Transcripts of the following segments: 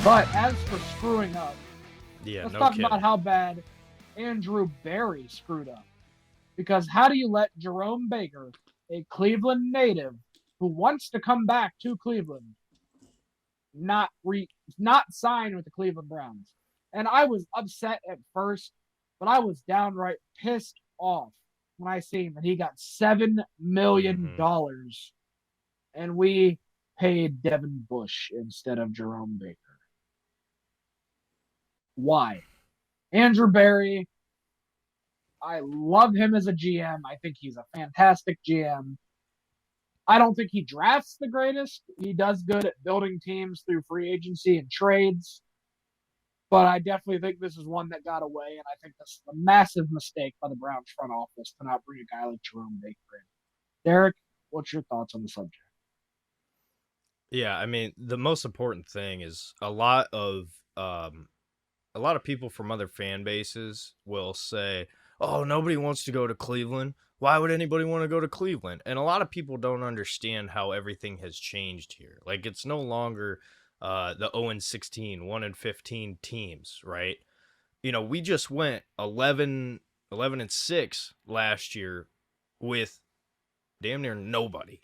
But as for screwing up, Yeah, let's no talk kidding. about how bad Andrew Berry screwed up. Because how do you let Jerome Baker, a Cleveland native who wants to come back to Cleveland, not not sign with the Cleveland Browns? And I was upset at first, but I was downright pissed off when I seen that he got $7 million and we paid Devin Bush instead of Jerome Baker. Why? Andrew Berry, I love him as a GM. I think he's a fantastic GM. I don't think he drafts the greatest. He does good at building teams through free agency and trades. But I definitely think this is one that got away, and I think this is a massive mistake by the Browns front office to not bring a guy like Jerome Baker in. Derek, what's your thoughts on the subject? Yeah, I mean, the most important thing is a lot of people from other fan bases will say, "Oh, nobody wants to go to Cleveland. Why would anybody want to go to Cleveland?" And a lot of people don't understand how everything has changed here. Like it's no longer the 0-16, 1-15 teams, right? You know, we just went 11-6 last year with damn near nobody,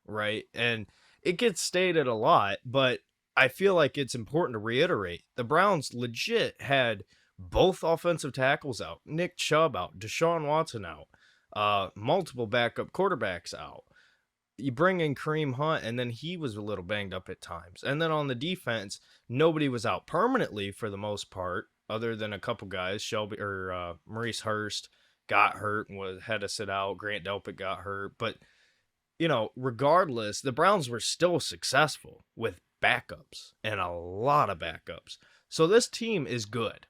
right? And it gets stated a lot, but I feel like it's important to reiterate the Browns legit had both offensive tackles out, Nick Chubb out, Deshaun Watson out, multiple backup quarterbacks out. You bring in Kareem Hunt, and then he was a little banged up at times. And then on the defense, nobody was out permanently for the most part, other than a couple guys. Shelby or Maurice Hurst got hurt and had to sit out. Grant Delpit got hurt, but you know, regardless, the Browns were still successful with backups and a lot of backups. So this team is good.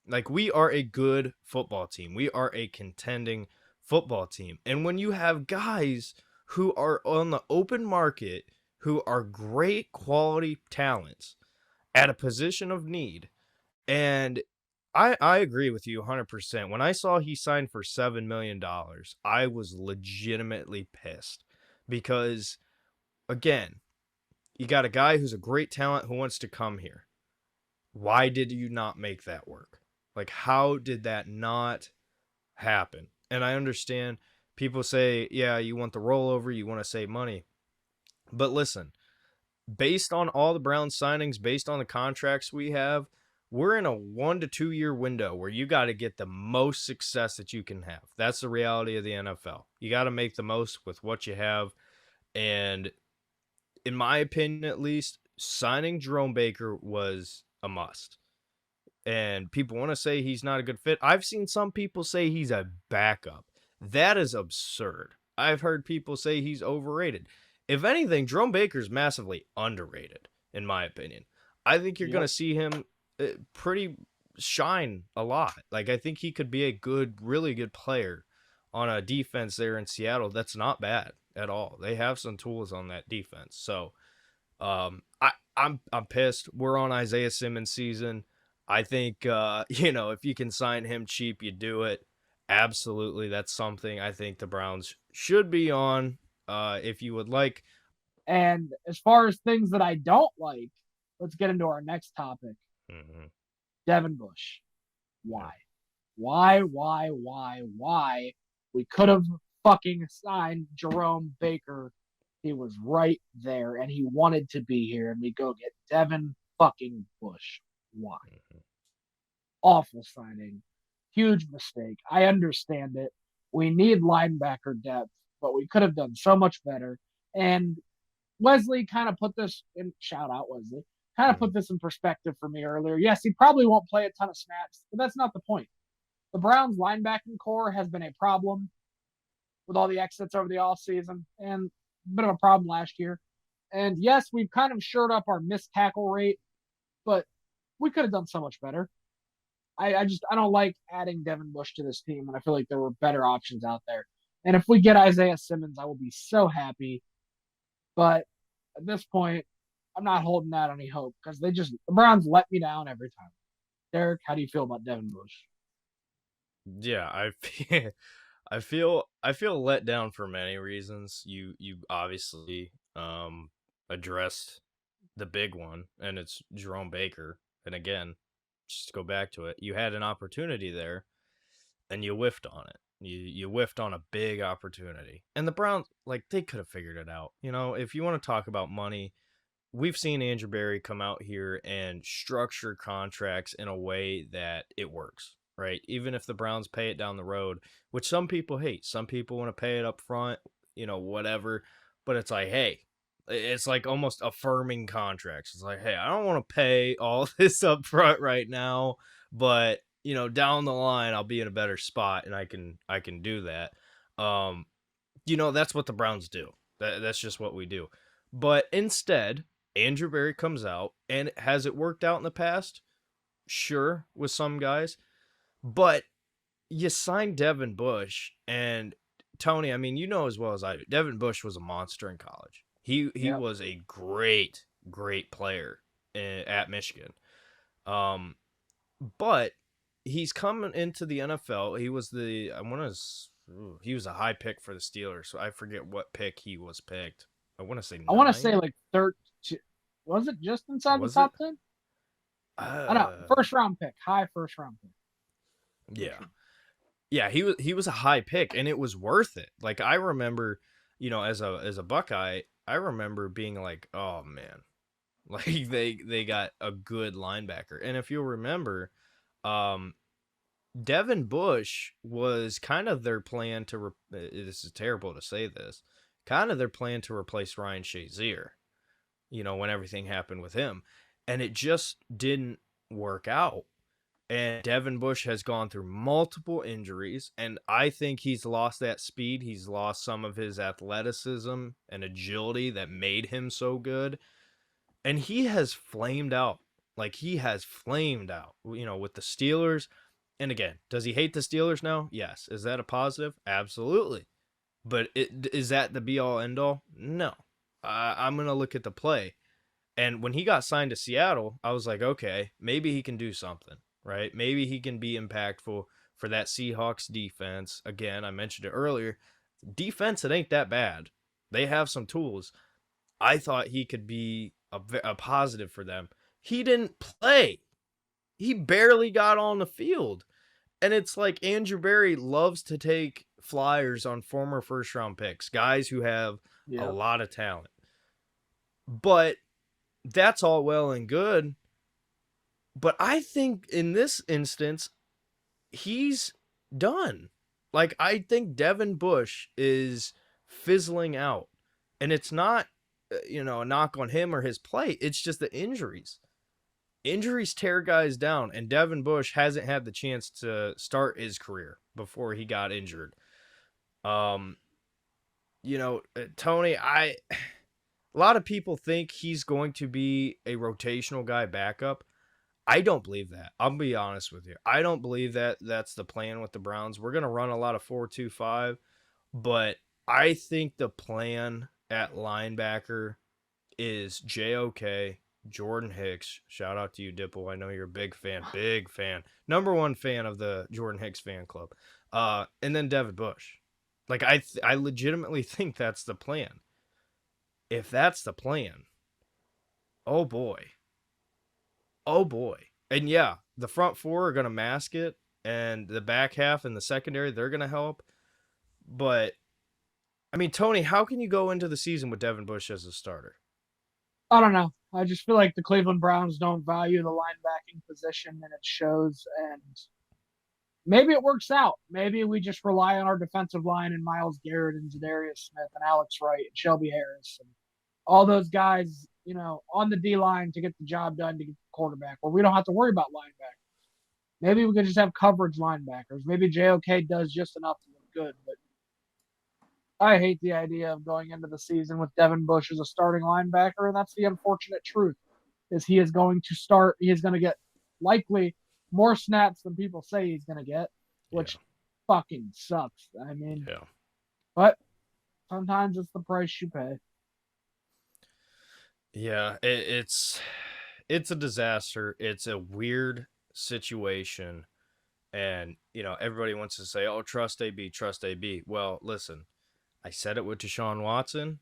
Like, we are a good football team. We are a contending football team. And when you have guys who are on the open market, who are great quality talents at a position of need, and I agree with you 100%. When I saw he signed for $7 million, I was legitimately pissed because, again, you got a guy who's a great talent who wants to come here. Why did you not make that work? Like, how did that not happen? And I understand people say, yeah, you want the rollover, you want to save money. But listen, based on all the Brown signings, based on the contracts we have, we're in a 1 to 2 year window where you got to get the most success that you can have. That's the reality of the NFL. You got to make the most with what you have. And in my opinion, at least, signing Jerome Baker was a must. And people want to say he's not a good fit. I've seen some people say he's a backup. That is absurd. I've heard people say he's overrated. If anything, Jerome Baker's massively underrated, in my opinion. I think you're going Yep. to see him pretty shine a lot. Like, I think he could be a good, really good player on a defense there in Seattle. That's not bad at all. They have some tools on that defense. So, I'm pissed. We're on Isaiah Simmons season. I think you know, if you can sign him cheap, you do it. Absolutely, that's something I think the Browns should be on. If you would like, And as far as things that I don't like, let's get into our next topic. mm-hmm. Devin Bush. Yeah. Why? Why? We could have fucking signed Jerome Baker. He was right there and he wanted to be here, and we go get Devin fucking Bush. Why? Mm-hmm. Awful signing. Huge mistake. I understand it. We need linebacker depth, but we could have done so much better. And Wesley kind of put this in, shout out Wesley, kind of Mm-hmm. put this in perspective for me earlier. Yes, he probably won't play a ton of snaps, but that's not the point. The Browns linebacking core has been a problem with all the exits over the offseason and a bit of a problem last year. And yes, we've kind of shored up our missed tackle rate, but we could have done so much better. I don't like adding Devin Bush to this team, and I feel like there were better options out there. And if we get Isaiah Simmons, I will be so happy. But at this point, I'm not holding out any hope because the Browns let me down every time. Derek, how do you feel about Devin Bush? Yeah, I feel let down for many reasons. You obviously addressed the big one, and it's Jerome Baker. And again, just to go back to it, you had an opportunity there, and you whiffed on it. You whiffed on a big opportunity. And the Browns, like, they could have figured it out. You know, if you want to talk about money, we've seen Andrew Berry come out here and structure contracts in a way that it works, right? Even if the Browns pay it down the road, which some people hate. Some people want to pay it up front, whatever. But it's like, hey, it's like almost affirming contracts. It's like, hey, I don't want to pay all this up front right now, but down the line I'll be in a better spot and I can do that. Um, that's what the Browns do. That's just what we do. But instead, Andrew Berry comes out, and has it worked out in the past? Sure, with some guys. But you signed Devin Bush, and Tony, I mean, you know as well as I do, Devin Bush was a monster in college. He Yep. was a great player at Michigan. Um, but he's coming into the NFL. He was he was a high pick for the Steelers. So I forget what pick he was picked. I want to say I want to say 9. like 13. Was it just inside the Was it? top 10? I know. Uh, First round pick. High first round pick. yeah. Yeah, he was a high pick, and it was worth it. Like, I remember, as a Buckeye, I remember being like, "Oh man." Like, they got a good linebacker. And if you'll remember, um Devin Bush was kind of their plan to this is terrible to say this. Kind of their plan to replace Ryan Shazier, when everything happened with him. And it just didn't work out. And Devin Bush has gone through multiple injuries, and I think he's lost that speed. He's lost some of his athleticism and agility that made him so good. And he has flamed out. Like, he has flamed out, with the Steelers. And again, does he hate the Steelers now? Yes. Is that a positive? Absolutely. But is that the be all end all? No. I'm going to look at the play. And when he got signed to Seattle, I was like, okay, maybe he can do something, right? Maybe he can be impactful for that Seahawks defense. Again, I mentioned it earlier. Defense, it ain't that bad. They have some tools. I thought he could be a positive for them. He didn't play. He barely got on the field. And it's like Andrew Berry loves to take flyers on former first round picks, guys who have a Yep. lot of talent. But that's all well and good. But I think in this instance, he's done. Like, I think Devin Bush is fizzling out. And it's not, a knock on him or his play. It's just the injuries. Injuries tear guys down, and Devin Bush hasn't had the chance to start his career before he got injured. Um, Tony, a lot of people think he's going to be a rotational guy backup. I don't believe that. I'll be honest with you. I don't believe that that's the plan with the Browns. We're going to run a lot of 4-2-5, but I think the plan at linebacker is JOK, Jordan Hicks. Shout out to you, Dipple. I know you're a big fan. Number one fan of the Jordan Hicks fan club. And then Devin Bush. Like, I legitimately think that's the plan. If that's the plan, oh boy. Oh boy. And yeah, the front four are going to mask it, and the back half and the secondary, they're going to help. But, I mean, Tony, how can you go into the season with Devin Bush as a starter? I don't know. I just feel like the Cleveland Browns don't value the linebacking position, and it shows. And maybe it works out. Maybe we just rely on our defensive line and Myles Garrett and Zadarius Smith and Alex Wright and Shelby Harris and all those guys, on the D line to get the job done to get the quarterback, where we don't have to worry about linebackers. Maybe we could just have coverage linebackers. Maybe JOK does just enough to look good, but I hate the idea of going into the season with Devin Bush as a starting linebacker, and that's the unfortunate truth. Is he is going to start? He is going to get likely more snaps than people say he's going to get, which fucking sucks. I mean, Yeah. but sometimes it's the price you pay. Yeah, it's a disaster. It's a weird situation, and everybody wants to say, "Oh, trust AB, trust AB." Well, listen, I said it with Deshaun Watson.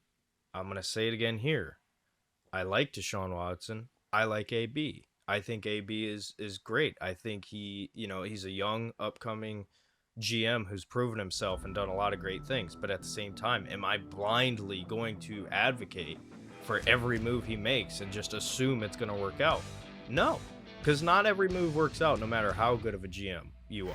I'm gonna say it again here. I like Deshaun Watson. I like AB. I think AB is great. I think he's a young upcoming GM who's proven himself and done a lot of great things. But at the same time, am I blindly going to advocate for every move he makes and just assume it's going to work out? No, because not every move works out, no matter how good of a GM you are.